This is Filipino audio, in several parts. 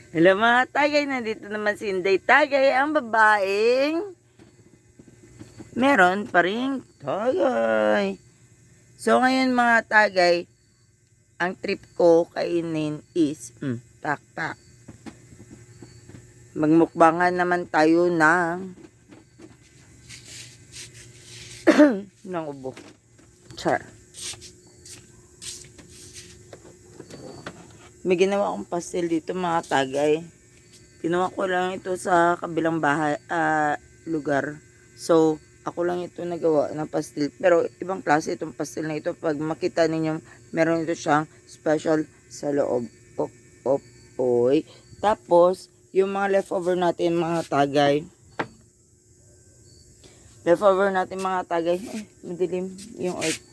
Hello mga tagay, nandito naman si Inday Tagay, ang babaeng meron pa rin tagay. So ngayon mga tagay, ang trip ko kainin is tak. Magmukbangan naman tayo ng ng ubo. Char. May ginawa akong pastel dito mga tagay. Ginawa ko lang ito sa kabilang bahay, lugar. So, ako lang ito nagawa ng pastel. Pero, ibang klase itong pastel na ito. Pag makita ninyo, meron ito siyang special sa loob. Oy. Tapos, yung mga leftover natin mga tagay. Madilim yung earth.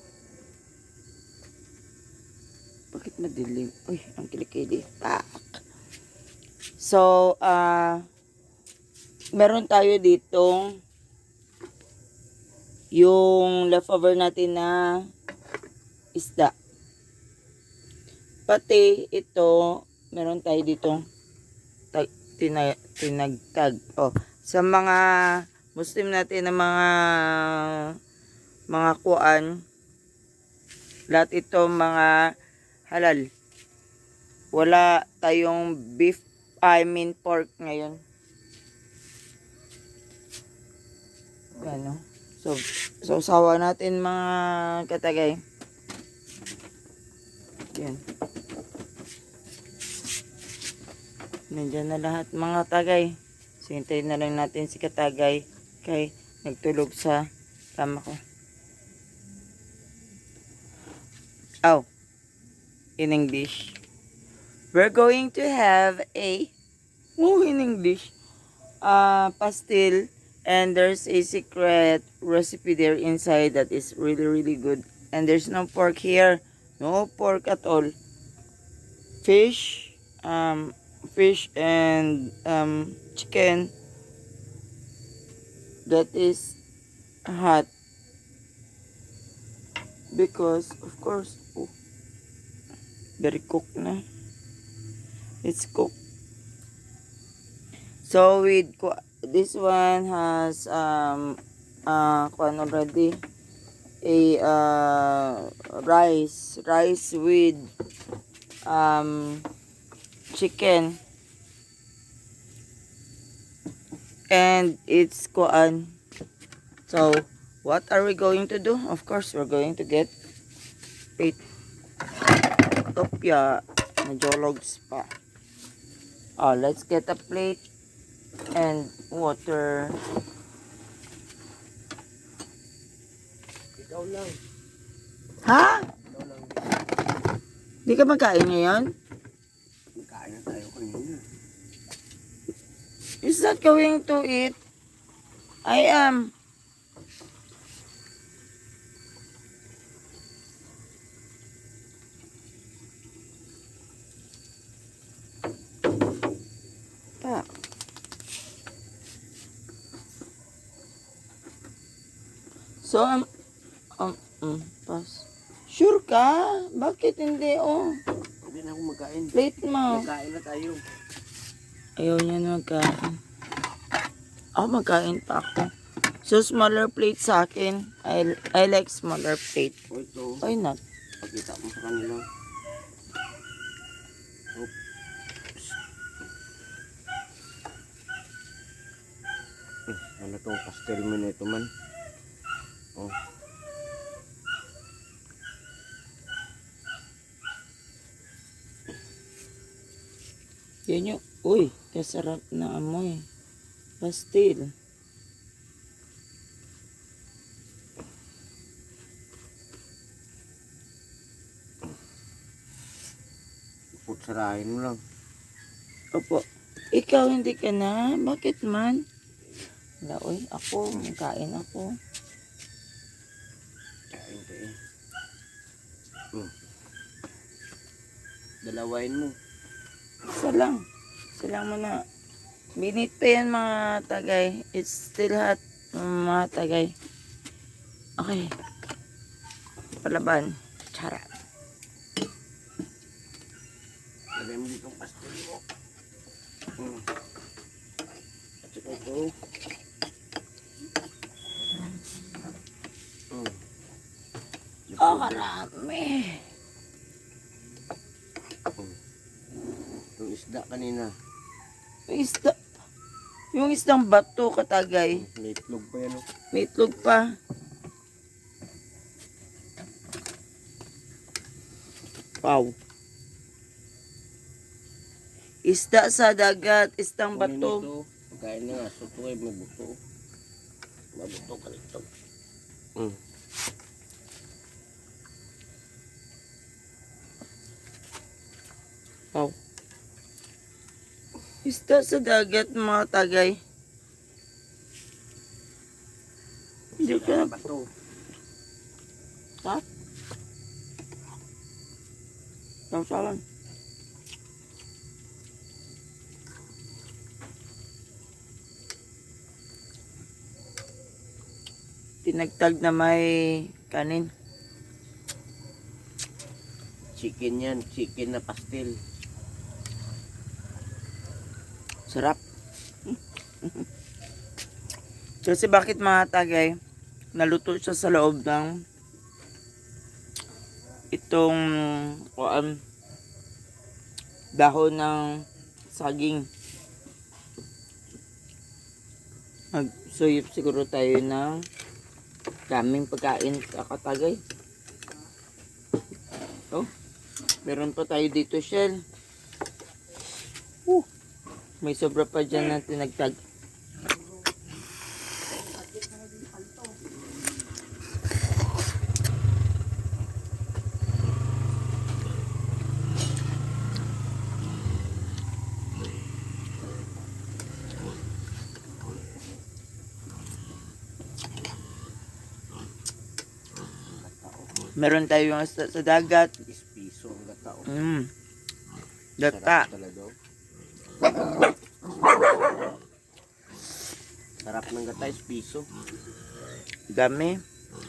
Bakit madilim? Uy, ang kilikili. So, meron tayo ditong yung leftover natin na isda. Pati ito, meron tayo ditong tinagtag. Sa mga Muslim natin na mga kuan, lahat ito mga halal. Wala tayong pork ngayon. Ano? So sawa natin mga katagay. Yan. Nandiyan na lahat mga tagay. So hintayin na lang natin si katagay kay nagtulog sa kama ko. In English, we're going to have in English, pastel, and there's a secret recipe there inside that is really good. And there's no pork here, no pork at all. Fish and chicken that is hot because of course very cooked na. It's cooked. So with this one has already a rice with chicken, and it's kuan. So what are we going to do? Of course we're going to get topya na jologs pa. Let's get a plate and water. Ikaw lang. Ha? Ikaw lang. Di ka magkain ngayon? Magkain na tayo kanina. Is that going to eat? I am. So, pass. Sure ka? Bakit hindi, Hindi na ako magkain. Plate mo. Magkain na tayo. Ayaw niya na magkain. Magkain pa ako. So, smaller plate sa akin. I like smaller plate. Ito. Why not? Pakita mo sa kanila. Ano tong pastel mo na ito man? Yan yung, uy, kasarap na amoy. Pastil. Putsarahin mo lang. Opo. Ikaw hindi ka na? Bakit man? Wala, uy, ako, magkain ako. Kain tayo. Dalawain mo. Isa lang muna. Minute pa yan mga tagay. It's still hot mga tagay. Okay. Palaban. Charot. Lagay mo dito ang pastel mo. At saka ito. Oh, karami. Yung isda kanina. Yung isda. Yung isdang bato, katagay. May itlog pa yan. Oh. May itlog pa. Wow. Isda sa dagat, isdang Kunin bato. ito. Pagkain na nga. So ito ay may buto. Mabuto ka nito. Wow. Isda sa dagat, mga tagay. Hindi ka na... Bato. Ha? Sausawan. Tinagtag na may kanin. Chicken yan. Chicken na pastel. Sarap. Kasi bakit mga tagay, naluto siya sa loob ng itong dahon ng saging. Magsuyip siguro tayo ng kaming pagkain kakatagay. Oh, meron pa tayo dito, Shell. May sobra pa dyan na tinagtag. Meron tayong sa dagat. Ispiso ang gata. Data. Sarap talaga. Sarap ng gata. Ispiso. Dami.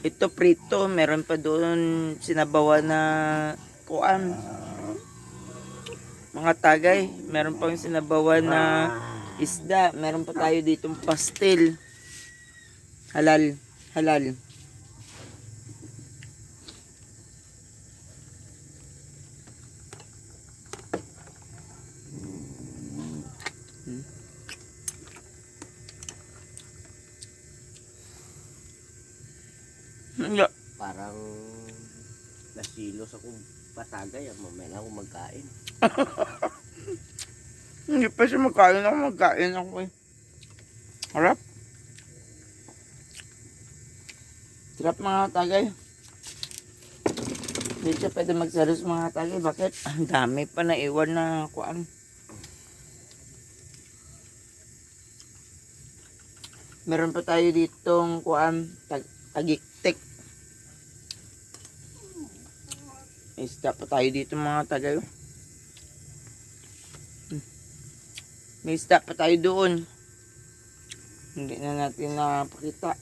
Ito prito. Meron pa doon sinabawan na kuan. Mga tagay. Meron pang sinabawan na isda. Meron pa tayo ditong pastel. Halal. Halal. Yeah. Parang nasilos akong patagay. Mamaya na ako magkain. Hindi pa siya magkain ako eh. Harap. Sarap mga tagay. Hindi siya pwede magsaros mga tagay. Bakit? Ang dami pa na iwan na kuan. Meron pa tayo ditong kuan tagiktik. May isda pa tayo dito mga tagay. May isda pa tayo doon. Hindi na natin napakita.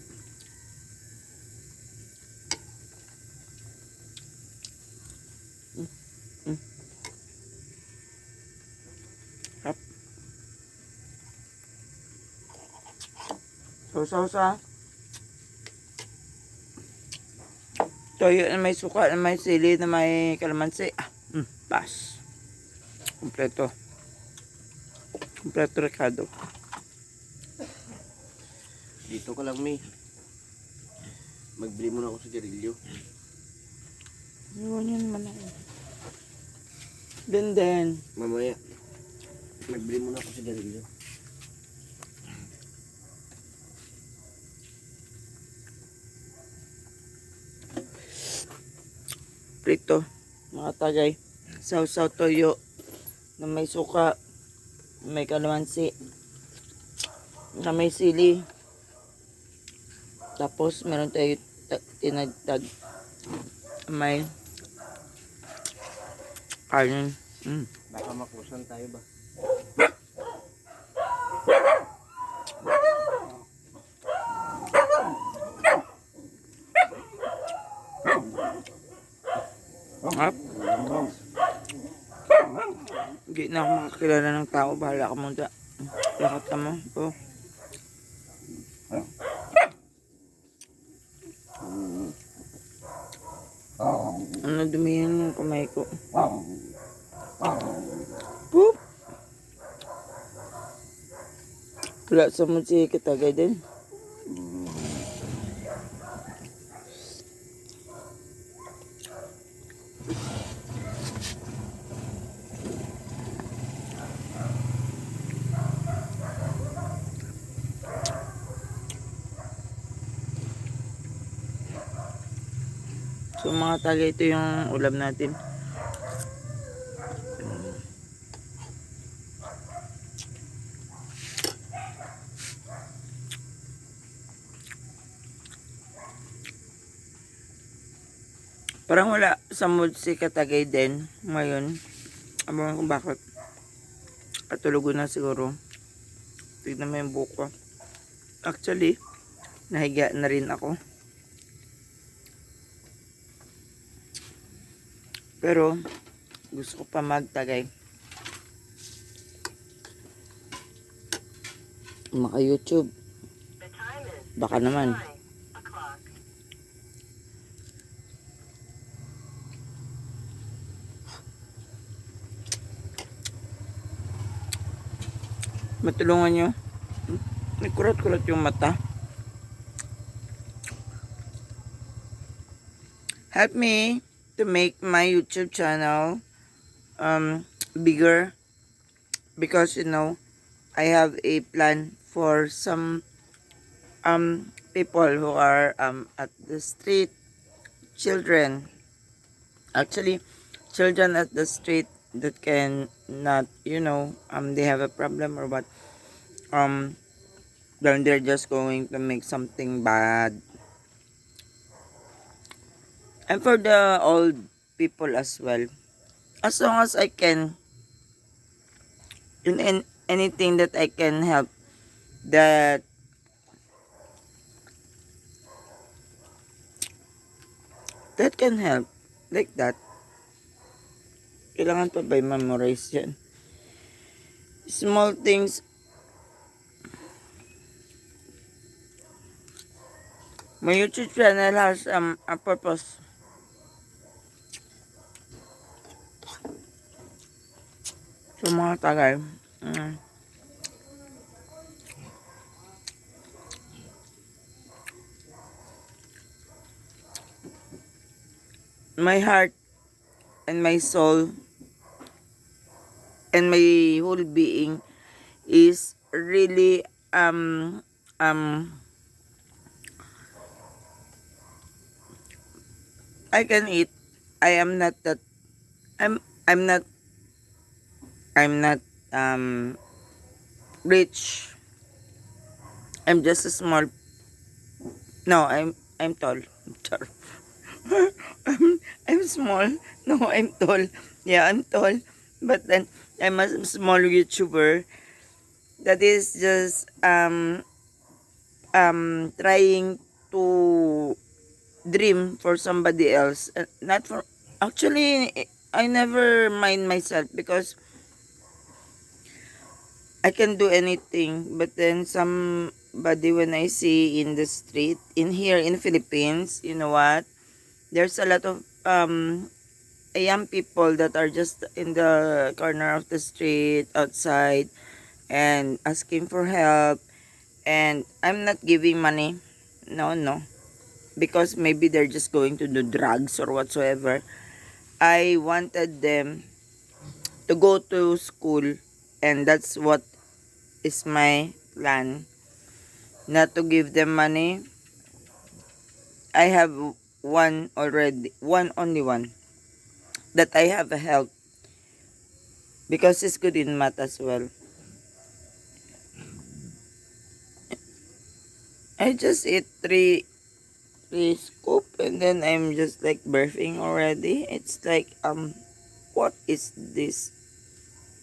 Hap. Sausa. Toyo na may suka, na may sili, na may kalamansi. Pas. Kompleto. Kompleto Ricardo. Dito ka lang, May. Magbili muna ako sa garilyo. Iwan yun naman ako. Then. Mamaya. Magbili muna ako sa garilyo. Prito. Mga tagay. Sausaw toyo. Na may suka. May kalamansi. Na may sili. Tapos meron tayo tinagtag. May kanin. Baka makusan tayo ba? Hap. Hindi na ako makakilala ng tao. Bahala ka muna. Lakata mo. Oh. Ano, dumihan yung kamay ko. Poop! Wala sa mo si Katagay din. So mga tagay, ito yung ulam natin. Parang wala sa mood si Katagay din ngayon. Abangan kung bakit. Katulugo na siguro. Tignan mo yung buko. Actually, nahiga na rin ako. Pero, gusto ko pa magtagay. Maka-YouTube. Baka naman. Matulungan nyo. Nagkurat-kurat yung mata. Help me to make my YouTube channel bigger, because you know I have a plan for some people who are at the street, children, actually children at the street that can not, you know, they have a problem or what, then they're just going to make something bad. And for the old people as well, as long as I can, in anything that I can help, that can help, like that. Kailangan pa ba i-memorize yan? Small things. My YouTube channel has a purpose. So mga tagay, my heart and my soul and my whole being is really I can eat. I am not that I'm not rich. I'm just a small. No, I'm tall. Char. I'm small. No, I'm tall. Yeah, I'm tall. But then I'm a small YouTuber that is just trying to dream for somebody else, not for, actually I never mind myself, because I can do anything. But then somebody, when I see in the street in here in Philippines, you know what, there's a lot of young people that are just in the corner of the street outside and asking for help, and I'm not giving money. No, because maybe they're just going to do drugs or whatsoever. I wanted them to go to school, and that's what is my plan. Not to give them money. I have one already, only one that I have a help, because he's good in math as well. I just ate three scoop, and then I'm just like birthing already. It's like what is this?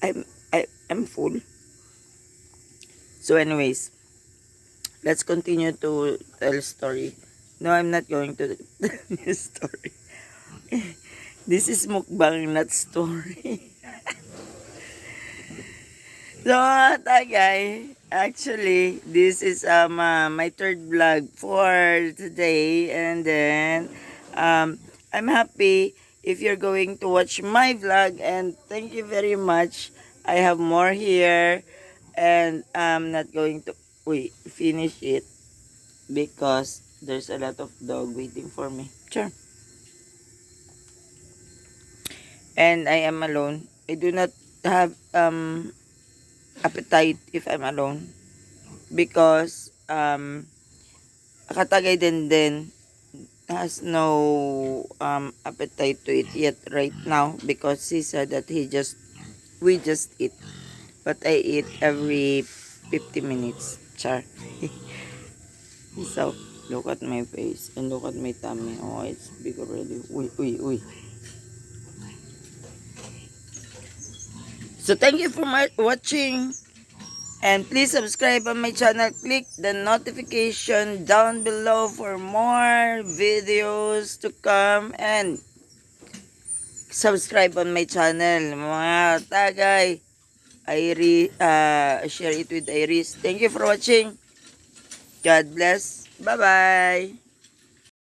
I'm full. So anyways, let's continue to tell a story. No, I'm not going to tell a story. This is mukbang, not story. So, tagay, actually, this is my third vlog for today. And then, I'm happy if you're going to watch my vlog. And thank you very much. I have more here. And I'm not going to finish it because there's a lot of dog waiting for me. Sure. And I am alone. I do not have appetite if I'm alone because Katagay din has no appetite to eat yet right now because he said that we just eat, but I eat every 50 minutes. Char. So look at my face and look at my tummy. Oh, it's big already. Uy, uy, uy. So thank you for watching. And please subscribe on my channel. Click the notification down below for more videos to come. And subscribe on my channel. Mga tagay. Share it with Iris. Thank you for watching. God bless. Bye-bye.